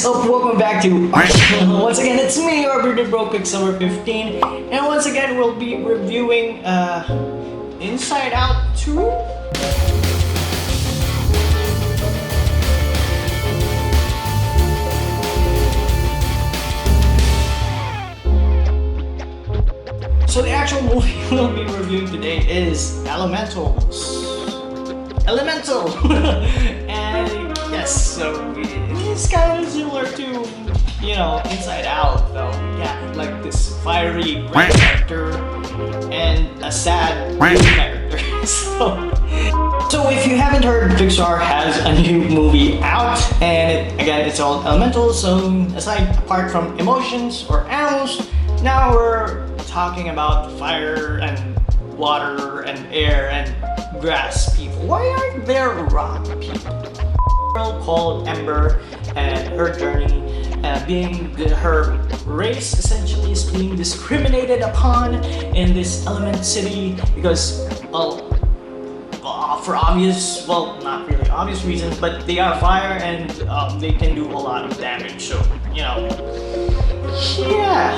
So welcome back to our channel. Once again, it's me, your bearded bro, QuickSilver 15, and once again, we'll be reviewing Inside Out 2. So the actual movie we'll be reviewing today is Elemental. And yes, so it's kind of similar to, you know, Inside Out though. Yeah, like this fiery bright character and a sad character. So if you haven't heard, Pixar has a new movie out, and again, it's called Elemental. So apart from emotions or animals, now we're talking about fire and water and air and grass people. Why aren't there rock people? A girl called Ember and her journey, her race essentially is being discriminated upon in this element city because, for obvious, not really obvious reasons, but they are fire and they can do a lot of damage. So, you know, yeah.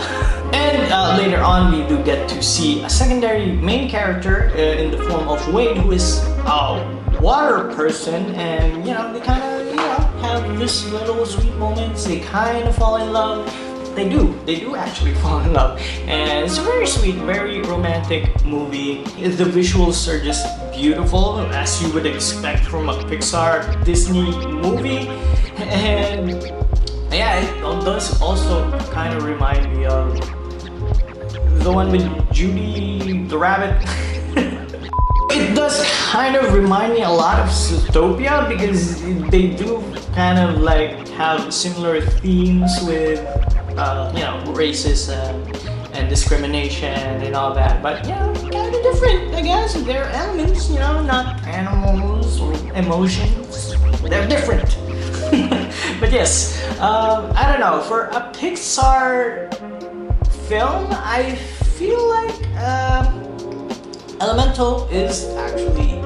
And later on, we do get to see a secondary main character in the form of Wade, who is a water person, and you know, they kind of have this little sweet moments. They kind of fall in love. They do actually fall in love, and it's a very sweet, very romantic movie. The visuals are just beautiful, as you would expect from a Pixar Disney movie, and yeah, it does also kind of remind me of the one with Judy the rabbit. It does kind of remind me a lot of Zootopia because they do kind of like have similar themes with you know, racism and discrimination and all that, but yeah, kind of different, I guess. They're elements, you know, not animals or emotions. They're different. But yes, I don't know, for a Pixar film, I feel like Elemental is actually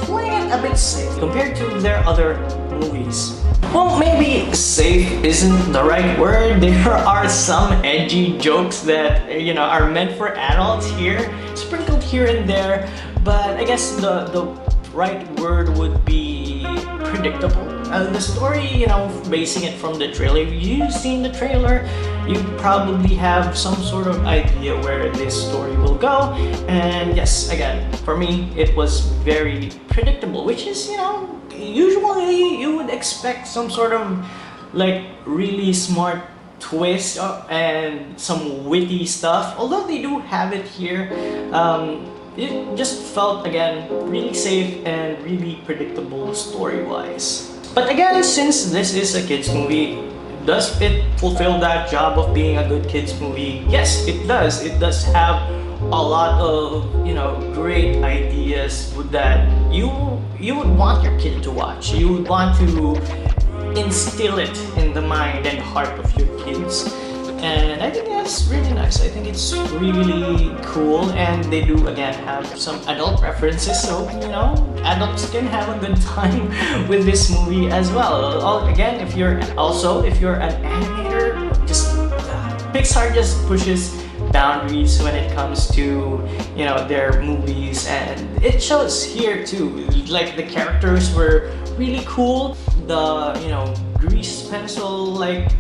playing it a bit safe compared to their other movies. Well, maybe safe isn't the right word. There are some edgy jokes that, you know, are meant for adults here, sprinkled here and there, but I guess the right word would be predictable. The story, you know, basing it from the trailer, if you've seen the trailer, you probably have some sort of idea where this story will go. And yes, again, for me, it was very predictable, which is, you know, usually you would expect some sort of like really smart twist and some witty stuff. Although they do have it here, it just felt, again, really safe and really predictable story-wise. But again, since this is a kids movie, does it fulfill that job of being a good kids movie? Yes, it does. It does have a lot of, you know, great ideas that you would want your kid to watch. You would want to instill it in the mind and heart of your kids. And I think that's really nice. I think it's really cool, and they do again have some adult references, so you know, adults can have a good time with this movie as well. Again, if you're an animator, just Pixar just pushes boundaries when it comes to, you know, their movies, and it shows here too. Like the characters were really cool. The, you know, grease pencil like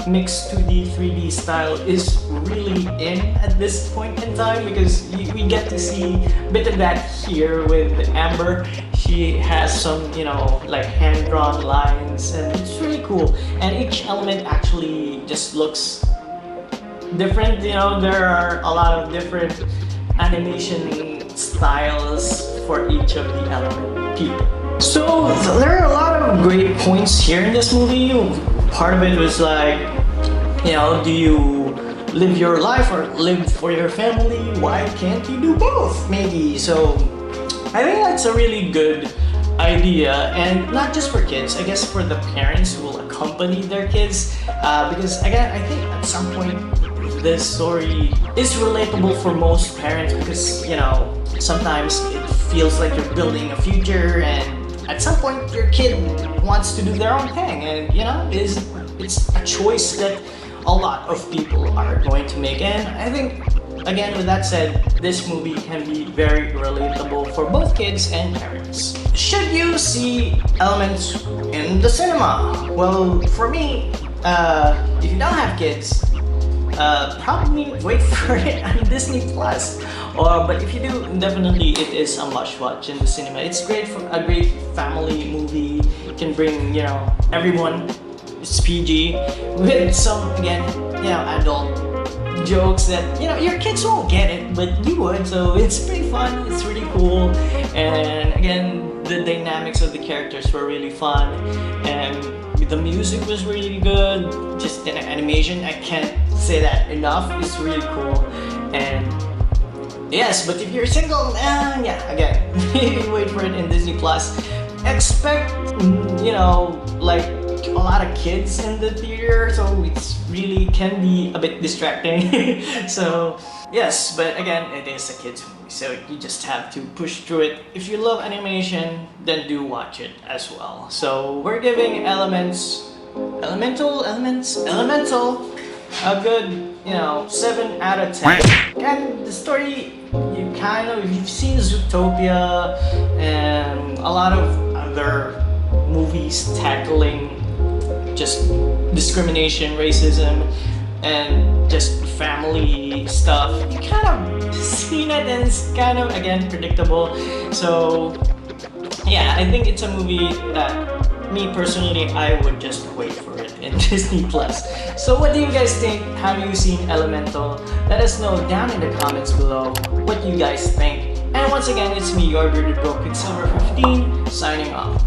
mixed 2D 3D style is really in at this point in time, because we get to see a bit of that here with Amber. She has some, you know, like hand-drawn lines, and it's really cool, and each element actually just looks different. You know, there are a lot of different animation styles for each of the element people. So there are a lot of great points here in this movie. Part of it was like, you know, do you live your life or live for your family? Why can't you do both, maybe? So I think that's a really good idea, and not just for kids, I guess for the parents who will accompany their kids, because again, I think at some point this story is relatable for most parents, because, you know, sometimes it feels like you're building a future and at some point your kid wants to do their own thing, and it's a choice that a lot of people are going to make. And I think, again, with that said, this movie can be very relatable for both kids and parents. Should you see elements in the cinema? Well, for me, if you don't have kids, probably wait for it on Disney Plus. But if you do, definitely it is a must-watch in the cinema. It's great for a great family movie. You can bring everyone. It's PG with some adult jokes that your kids won't get it, but you would. So it's pretty fun. It's really cool, and again, the dynamics of the characters were really fun, and the music was really good. Just the animation, I can't say that enough. It's really cool. And yes, but if you're single, again, wait for it in Disney Plus. Expect like a lot of kids in the theater, so it's really can be a bit distracting. So yes, but again, it is a kids movie, so you just have to push through it. If you love animation, then do watch it as well. So we're giving Elemental a good 7 out of 10. And the story, you've seen Zootopia and a lot of other movies tackling just discrimination, racism, and just family stuff. You kind of seen it, and it's kind of, again, predictable. So yeah, I think it's a movie that me personally, I would just wait for it in Disney Plus. So what do you guys think? Have you seen Elemental? Let us know down in the comments below what you guys think. And once again, it's me, your bearded bro, QuickSilver 15, signing off.